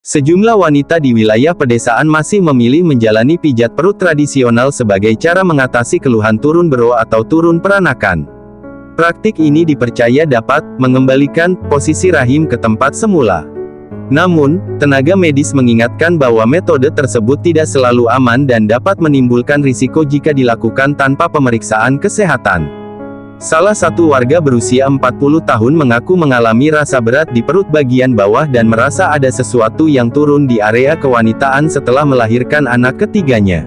Sejumlah wanita di wilayah pedesaan masih memilih menjalani pijat perut tradisional sebagai cara mengatasi keluhan turun bero atau turun peranakan. Praktik ini dipercaya dapat mengembalikan posisi rahim ke tempat semula. Namun, tenaga medis mengingatkan bahwa metode tersebut tidak selalu aman dan dapat menimbulkan risiko jika dilakukan tanpa pemeriksaan kesehatan. Salah satu warga berusia 40 tahun mengaku mengalami rasa berat di perut bagian bawah dan merasa ada sesuatu yang turun di area kewanitaan setelah melahirkan anak ketiganya.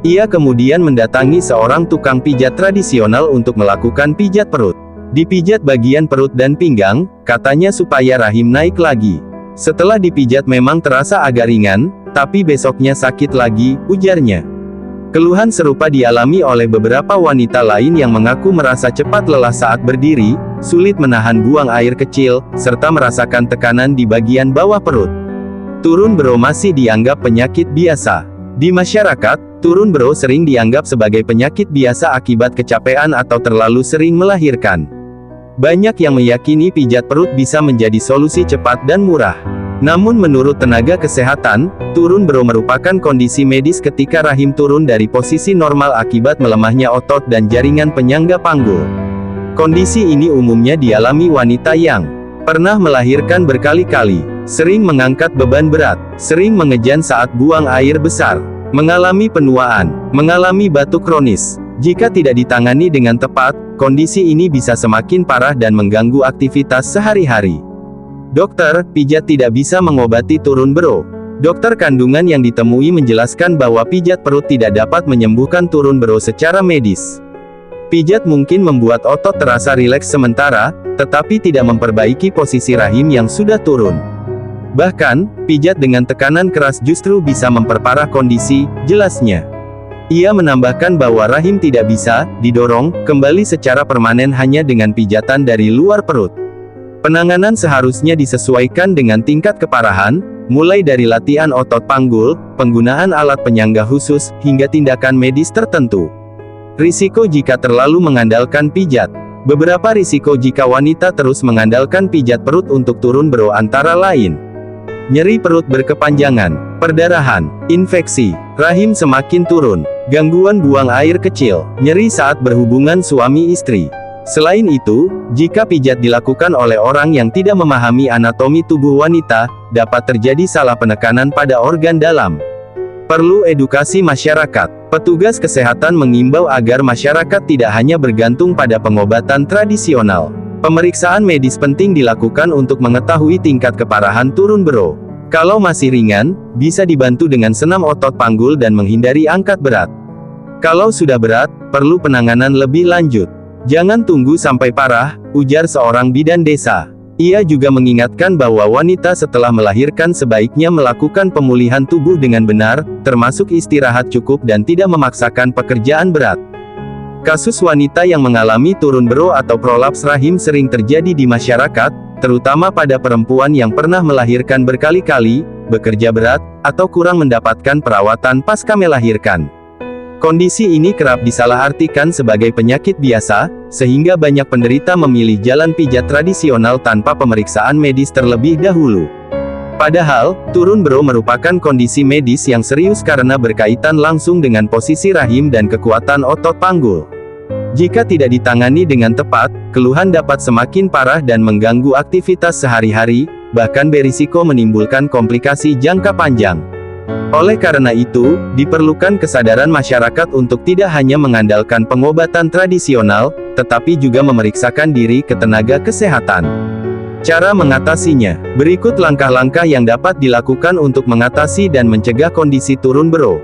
Ia kemudian mendatangi seorang tukang pijat tradisional untuk melakukan pijat perut. Dipijat bagian perut dan pinggang, katanya supaya rahim naik lagi. Setelah dipijat memang terasa agak ringan, tapi besoknya sakit lagi, ujarnya. Keluhan serupa dialami oleh beberapa wanita lain yang mengaku merasa cepat lelah saat berdiri, sulit menahan buang air kecil, serta merasakan tekanan di bagian bawah perut. Turun bero masih dianggap penyakit biasa. Di masyarakat, turun bero sering dianggap sebagai penyakit biasa akibat kecapean atau terlalu sering melahirkan. Banyak yang meyakini pijat perut bisa menjadi solusi cepat dan murah. Namun menurut tenaga kesehatan, turun bero merupakan kondisi medis ketika rahim turun dari posisi normal akibat melemahnya otot dan jaringan penyangga panggul. Kondisi ini umumnya dialami wanita yang pernah melahirkan berkali-kali, sering mengangkat beban berat, sering mengejan saat buang air besar, mengalami penuaan, mengalami batuk kronis. Jika tidak ditangani dengan tepat, kondisi ini bisa semakin parah dan mengganggu aktivitas sehari-hari. Dokter, pijat tidak bisa mengobati turun bero. Dokter kandungan yang ditemui menjelaskan bahwa pijat perut tidak dapat menyembuhkan turun bero secara medis. Pijat mungkin membuat otot terasa rileks sementara, tetapi tidak memperbaiki posisi rahim yang sudah turun. Bahkan, pijat dengan tekanan keras justru bisa memperparah kondisi, jelasnya. Ia menambahkan bahwa rahim tidak bisa didorong kembali secara permanen hanya dengan pijatan dari luar perut. Penanganan seharusnya disesuaikan dengan tingkat keparahan, mulai dari latihan otot panggul, penggunaan alat penyangga khusus, hingga tindakan medis tertentu. Risiko jika terlalu mengandalkan pijat. Beberapa risiko jika wanita terus mengandalkan pijat perut untuk turun bero antara lain: nyeri perut berkepanjangan, perdarahan, infeksi, rahim semakin turun, gangguan buang air kecil, nyeri saat berhubungan suami istri. Selain itu, jika pijat dilakukan oleh orang yang tidak memahami anatomi tubuh wanita, dapat terjadi salah penekanan pada organ dalam. Perlu edukasi masyarakat. Petugas kesehatan mengimbau agar masyarakat tidak hanya bergantung pada pengobatan tradisional. Pemeriksaan medis penting dilakukan untuk mengetahui tingkat keparahan turun bero. Kalau masih ringan, bisa dibantu dengan senam otot panggul dan menghindari angkat berat. Kalau sudah berat, perlu penanganan lebih lanjut. Jangan tunggu sampai parah, ujar seorang bidan desa. Ia juga mengingatkan bahwa wanita setelah melahirkan sebaiknya melakukan pemulihan tubuh dengan benar, termasuk istirahat cukup dan tidak memaksakan pekerjaan berat. Kasus wanita yang mengalami turun bero atau prolaps rahim sering terjadi di masyarakat, terutama pada perempuan yang pernah melahirkan berkali-kali, bekerja berat, atau kurang mendapatkan perawatan pasca melahirkan. Kondisi ini kerap disalahartikan sebagai penyakit biasa, sehingga banyak penderita memilih jalan pijat tradisional tanpa pemeriksaan medis terlebih dahulu. Padahal, turun bero merupakan kondisi medis yang serius karena berkaitan langsung dengan posisi rahim dan kekuatan otot panggul. Jika tidak ditangani dengan tepat, keluhan dapat semakin parah dan mengganggu aktivitas sehari-hari, bahkan berisiko menimbulkan komplikasi jangka panjang. Oleh karena itu, diperlukan kesadaran masyarakat untuk tidak hanya mengandalkan pengobatan tradisional, tetapi juga memeriksakan diri ke tenaga kesehatan. Cara mengatasinya. Berikut langkah-langkah yang dapat dilakukan untuk mengatasi dan mencegah kondisi turun bero.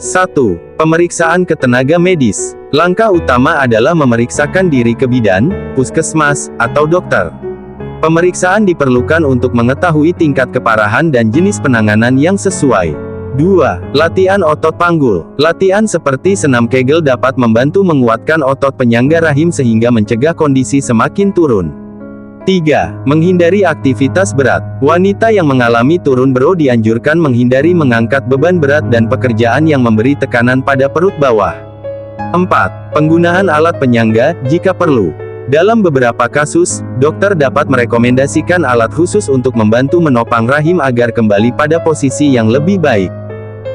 1. Pemeriksaan ke tenaga medis. Langkah utama adalah memeriksakan diri ke bidan, puskesmas, atau dokter. Pemeriksaan diperlukan untuk mengetahui tingkat keparahan dan jenis penanganan yang sesuai. 2. Latihan otot panggul. Latihan seperti senam Kegel dapat membantu menguatkan otot penyangga rahim sehingga mencegah kondisi semakin turun. 3. Menghindari aktivitas berat. Wanita yang mengalami turun bero dianjurkan menghindari mengangkat beban berat dan pekerjaan yang memberi tekanan pada perut bawah. 4. Penggunaan alat penyangga, jika perlu. Dalam beberapa kasus, dokter dapat merekomendasikan alat khusus untuk membantu menopang rahim agar kembali pada posisi yang lebih baik.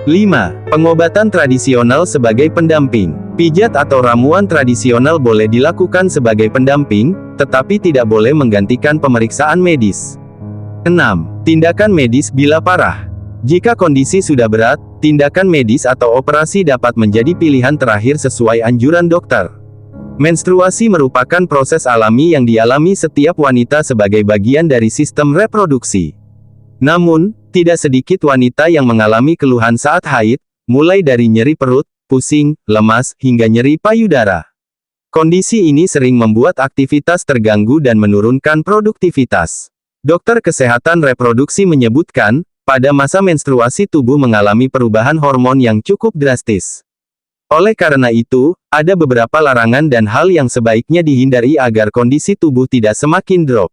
5. Pengobatan tradisional sebagai pendamping. Pijat atau ramuan tradisional boleh dilakukan sebagai pendamping, tetapi tidak boleh menggantikan pemeriksaan medis. 6. Tindakan medis bila parah. Jika kondisi sudah berat, tindakan medis atau operasi dapat menjadi pilihan terakhir sesuai anjuran dokter. Menstruasi merupakan proses alami yang dialami setiap wanita sebagai bagian dari sistem reproduksi. Namun, tidak sedikit wanita yang mengalami keluhan saat haid, mulai dari nyeri perut, pusing, lemas, hingga nyeri payudara. Kondisi ini sering membuat aktivitas terganggu dan menurunkan produktivitas. Dokter kesehatan reproduksi menyebutkan, pada masa menstruasi tubuh mengalami perubahan hormon yang cukup drastis. Oleh karena itu, ada beberapa larangan dan hal yang sebaiknya dihindari agar kondisi tubuh tidak semakin drop.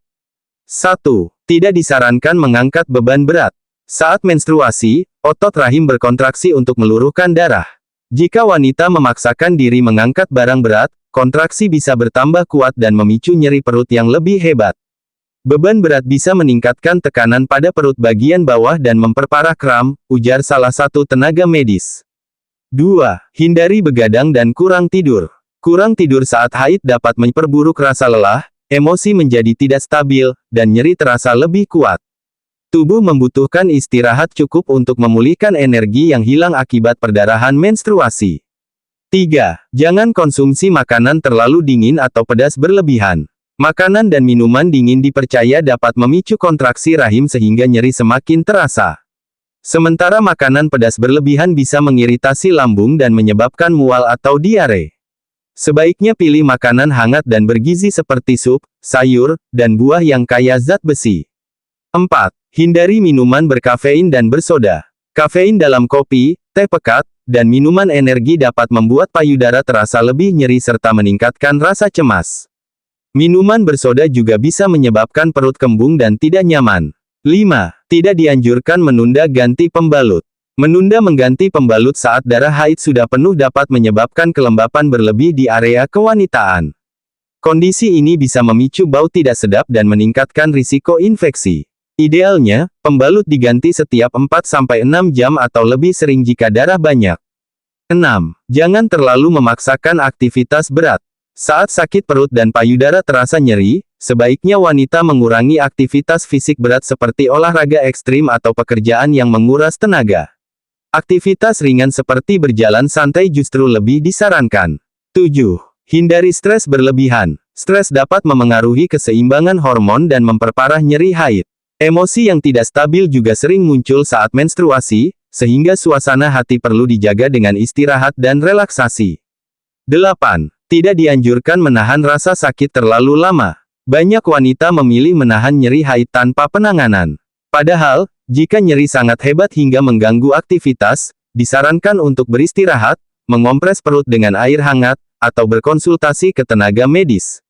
1. Tidak disarankan mengangkat beban berat. Saat menstruasi, otot rahim berkontraksi untuk meluruhkan darah. Jika wanita memaksakan diri mengangkat barang berat, kontraksi bisa bertambah kuat dan memicu nyeri perut yang lebih hebat. Beban berat bisa meningkatkan tekanan pada perut bagian bawah dan memperparah kram, ujar salah satu tenaga medis. 2. Hindari begadang dan kurang tidur. Kurang tidur saat haid dapat memperburuk rasa lelah, emosi menjadi tidak stabil, dan nyeri terasa lebih kuat. Tubuh membutuhkan istirahat cukup untuk memulihkan energi yang hilang akibat perdarahan menstruasi. 3. Jangan konsumsi makanan terlalu dingin atau pedas berlebihan. Makanan dan minuman dingin dipercaya dapat memicu kontraksi rahim sehingga nyeri semakin terasa. Sementara makanan pedas berlebihan bisa mengiritasi lambung dan menyebabkan mual atau diare. Sebaiknya pilih makanan hangat dan bergizi seperti sup, sayur, dan buah yang kaya zat besi. 4. Hindari minuman berkafein dan bersoda. Kafein dalam kopi, teh pekat, dan minuman energi dapat membuat payudara terasa lebih nyeri serta meningkatkan rasa cemas. Minuman bersoda juga bisa menyebabkan perut kembung dan tidak nyaman. 5. Tidak dianjurkan menunda ganti pembalut. Menunda mengganti pembalut saat darah haid sudah penuh dapat menyebabkan kelembapan berlebih di area kewanitaan. Kondisi ini bisa memicu bau tidak sedap dan meningkatkan risiko infeksi. Idealnya, pembalut diganti setiap 4-6 jam atau lebih sering jika darah banyak. 6. Jangan terlalu memaksakan aktivitas berat. Saat sakit perut dan payudara terasa nyeri, sebaiknya wanita mengurangi aktivitas fisik berat seperti olahraga ekstrim atau pekerjaan yang menguras tenaga. Aktivitas ringan seperti berjalan santai justru lebih disarankan. 7. Hindari stres berlebihan. Stres dapat memengaruhi keseimbangan hormon dan memperparah nyeri haid. Emosi yang tidak stabil juga sering muncul saat menstruasi, sehingga suasana hati perlu dijaga dengan istirahat dan relaksasi. 8. Tidak dianjurkan menahan rasa sakit terlalu lama. Banyak wanita memilih menahan nyeri haid tanpa penanganan. Padahal, jika nyeri sangat hebat hingga mengganggu aktivitas, disarankan untuk beristirahat, mengompres perut dengan air hangat, atau berkonsultasi ke tenaga medis.